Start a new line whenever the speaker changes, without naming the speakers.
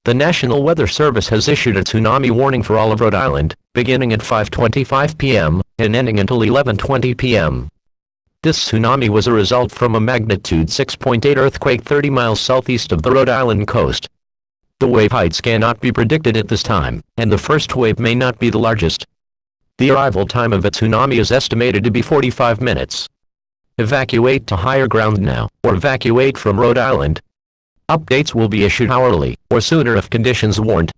The National Weather Service has issued a tsunami warning for all of Rhode Island, beginning at 5:25 p.m. and ending until 11:20 p.m. This tsunami was a result from a magnitude 6.8 earthquake 30 miles southeast of the Rhode Island coast. The wave heights cannot be predicted at this time, and the first wave may not be the largest. The arrival time of a tsunami is estimated to be 45 minutes. Evacuate to higher ground now, or evacuate from Rhode Island. Updates will be issued hourly, or sooner if conditions warrant.